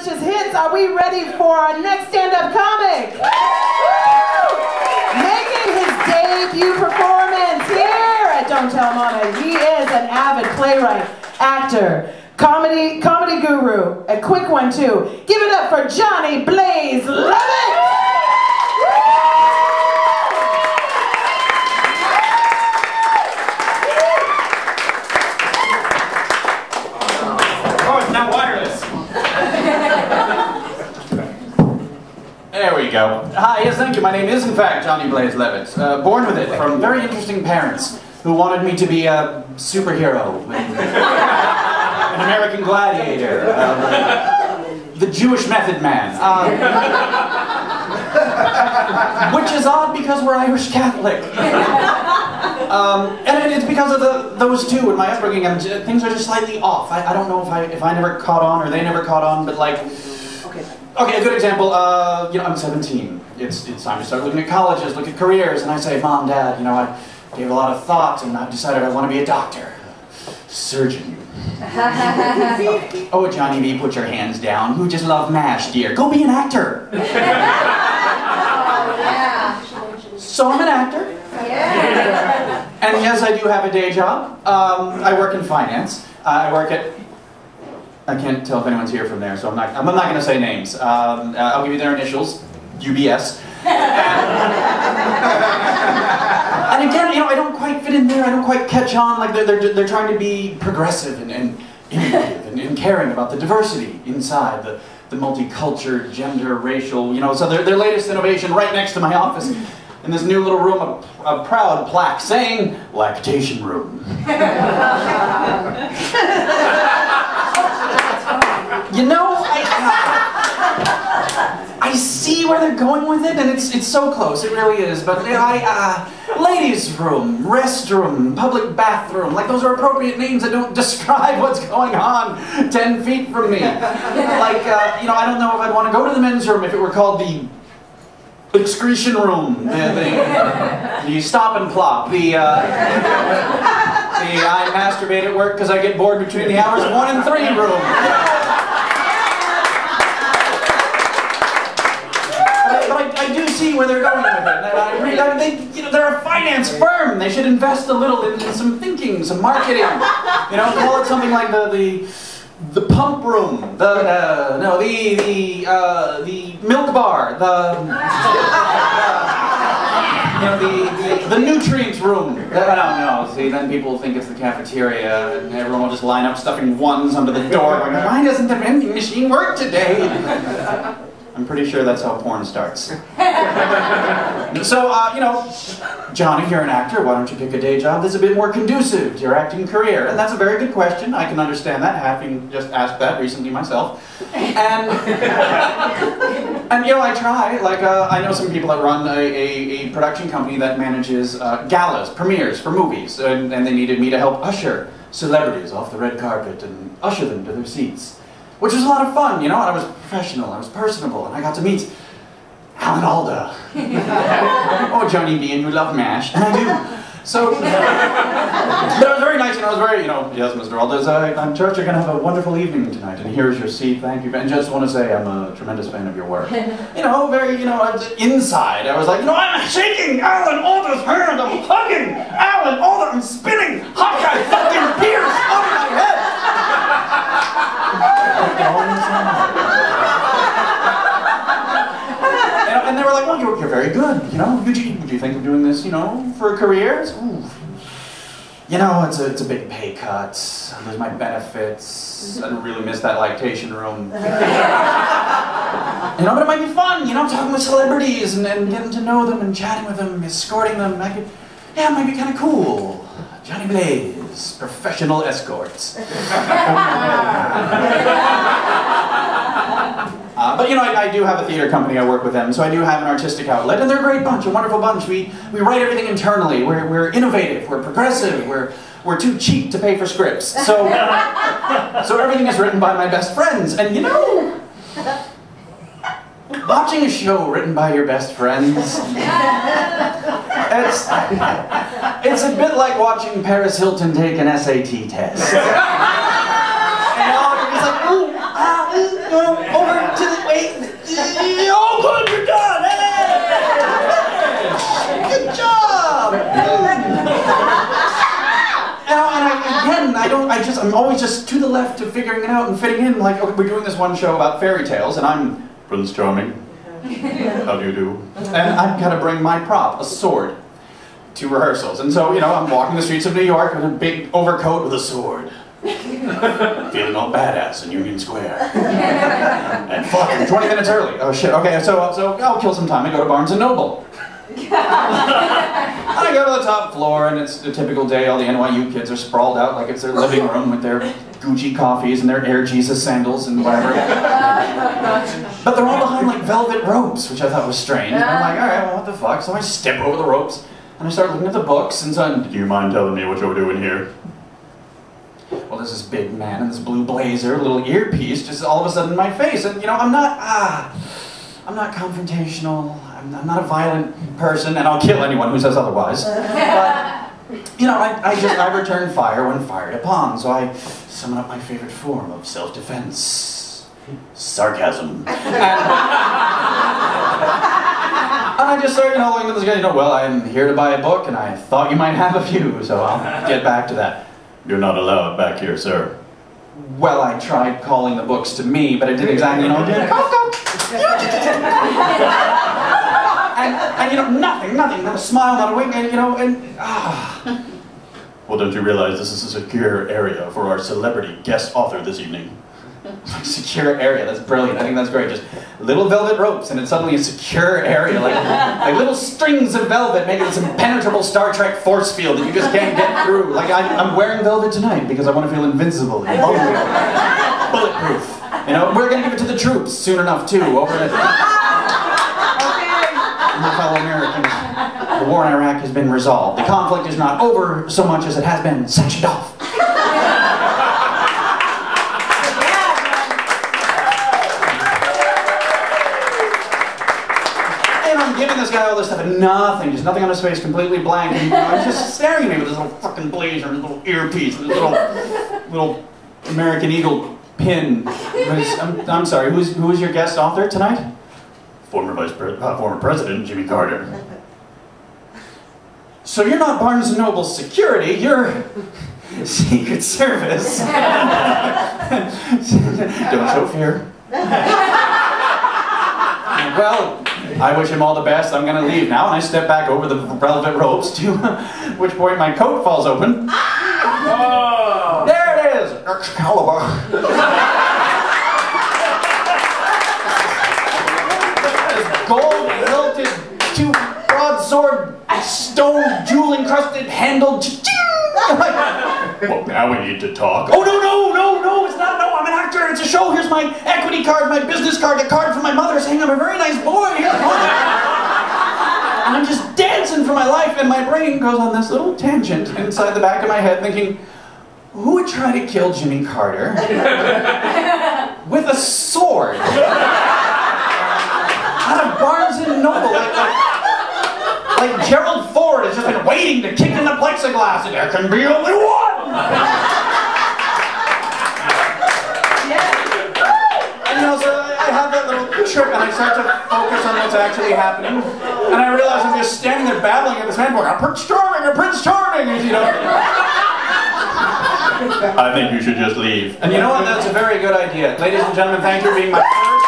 delicious hits. Are we ready for our next stand-up comic? Making his debut performance here at Don't Tell Mama. He is an avid playwright, actor, comedy guru, a quick one too. Give it up for Johnny Blaze Leavitt! There we go. Hi, yes, thank you. My name is, in fact, Johnny Blaze Leavitt. Born with it from very interesting parents who wanted me to be a superhero, an American gladiator, the Jewish Method Man. Which is odd because we're Irish Catholic. And it's because of those two in my upbringing. Things are just slightly off. I don't know if I never caught on or they never caught on, but like... Okay, a good example, you know, I'm 17. It's time to start looking at colleges, look at careers, and I say, Mom, Dad, you know, I gave a lot of thought and I've decided I want to be a doctor. Surgeon. Oh, Johnny B, put your hands down. Who just loved MASH, dear? Go be an actor. Oh, yeah. So I'm an actor. Yeah. And yes, I do have a day job. I work in finance. I work at... I can't tell if anyone's here from there, so I'm not going to say names. I'll give you their initials, UBS. And again, you know, I don't quite fit in there. I don't quite catch on. Like they're trying to be progressive and innovative and caring about the diversity inside the multicultural, gender, racial. You know, so their latest innovation right next to my office. In this new little room, a proud plaque saying, "Lactation Room." You know, I see where they're going with it, and it's so close, it really is, but ladies' room, restroom, public bathroom, like those are appropriate names that don't describe what's going on 10 feet from me. Like, you know, I don't know if I'd want to go to the men's room if it were called the excretion room, the stop and plop, the I masturbate at work because I get bored between the hours of 1 and 3 room. I do see where they're going with it. You know, they're a finance firm. They should invest a little in some thinking, some marketing. You know, call it something like the pump room, the milk bar, you know, the nutrients room. I don't know. See, then people think it's the cafeteria, and everyone will just line up stuffing ones under the door. Going, why doesn't the vending machine work today? I'm pretty sure that's how porn starts. So, you know, Johnny, you're an actor. Why don't you pick a day job that's a bit more conducive to your acting career? And that's a very good question. I can understand that, having just asked that recently myself. And you know, I try. Like, I know some people that run a production company that manages galas, premieres for movies, and they needed me to help usher celebrities off the red carpet and usher them to their seats. Which was a lot of fun, you know, and I was professional, I was personable, and I got to meet Alan Alda. Oh, Johnny B, and you love MASH, and I do. So, but it was very nice, and I was very, you know, yes, Mr. Alda, I'm sure you're going to have a wonderful evening tonight, and here's your seat, thank you, and just want to say I'm a tremendous fan of your work. You know, very, you know, inside, I was like, you know, I'm shaking Alan Alda's hand, I'm hugging Alan Alda, I'm spinning Hawkeye fucking Pierce over my head. And they were like, well, you're very good, you know, would you think of doing this, you know, for a career? Ooh. You know, it's a big pay cut, there's my benefits, I don't really miss that lactation room. You know, but it might be fun, you know, talking with celebrities and getting to know them and chatting with them, escorting them, yeah, it might be kind of cool. Johnny Blaze, professional escorts. But you know, I do have a theater company, I work with them, so I do have an artistic outlet, and they're a great bunch, a wonderful bunch. We write everything internally, we're innovative, we're progressive, we're too cheap to pay for scripts. So everything is written by my best friends, and you know, watching a show written by your best friends, it's a bit like watching Paris Hilton take an SAT test. And all it's like, ooh, over and I'm always just to the left of figuring it out and fitting in. Like, okay, we're doing this one show about fairy tales, and I'm Prince Charming. How do you do? And I've got to bring my prop, a sword, to rehearsals. And so, I'm walking the streets of New York with a big overcoat with a sword. Feeling all badass in Union Square. And fucking 20 minutes early. Oh shit, okay, so I'll kill some time and go to Barnes & Noble. I go to the top floor, and it's a typical day. All the NYU kids are sprawled out like it's their living room with their Gucci coffees and their Air Jesus sandals and whatever. But they're all behind like velvet ropes, which I thought was strange. And I'm like, all right, well, what the fuck? So I step over the ropes, and I start looking at the books, and so, do you mind telling me what you're doing here? Well, there's this big man in this blue blazer, a little earpiece, just all of a sudden in my face. And, I'm not confrontational. I'm not a violent person, and I'll kill anyone who says otherwise. But, I return fire when fired upon, so I summon up my favorite form of self-defense. Sarcasm. And I just start, looking at this guy, well, I'm here to buy a book, and I thought you might have a few, so I'll get back to that. You're not allowed back here, sir. Well, I tried calling the books to me, but it didn't exactly, And nothing, not a smile, not a wink, Well, don't you realize this is a secure area for our celebrity guest author this evening? Secure area, that's brilliant. I think that's great. Just little velvet ropes, and it's suddenly a secure area, like little strings of velvet making this impenetrable Star Trek force field that you just can't get through. Like I'm wearing velvet tonight because I want to feel invincible and bulletproof. We're gonna give it to the troops soon enough too. Over at my fellow Americans, the war in Iraq has been resolved. The conflict is not over so much as it has been sectioned off. Giving this guy all this stuff and just nothing on his face, completely blank. And, he's just staring at me with his little fucking blazer and his little earpiece and his little American Eagle pin. I'm sorry, who is your guest author tonight? Former President Jimmy Carter. So you're not Barnes & Noble security, you're Secret Service. Don't show fear. Well, I wish him all the best. I'm going to leave now, and I step back over the velvet ropes, to which point my coat falls open. Oh. There it is! Excalibur. This gold-hilted, two-broadsword, stone, jewel-encrusted, handled... Well, now we need to talk. Oh, no, it's not, I'm an actor, it's a show, here's my equity card, my business card, a card from my mother saying I'm a very nice boy. And I'm just dancing for my life, and my brain goes on this little tangent inside the back of my head thinking, who would try to kill Jimmy Carter with a sword? Out of Barnes & Noble, like Gerald Ford has just been waiting to kick in the plexiglass, and there can be only one! And so I have that little trip, and I start to focus on what's actually happening, and I realize I'm just standing there babbling at this man going, Prince Charming, and, I think you should just leave. And you know what, that's a very good idea. Ladies and gentlemen, thank you for being my first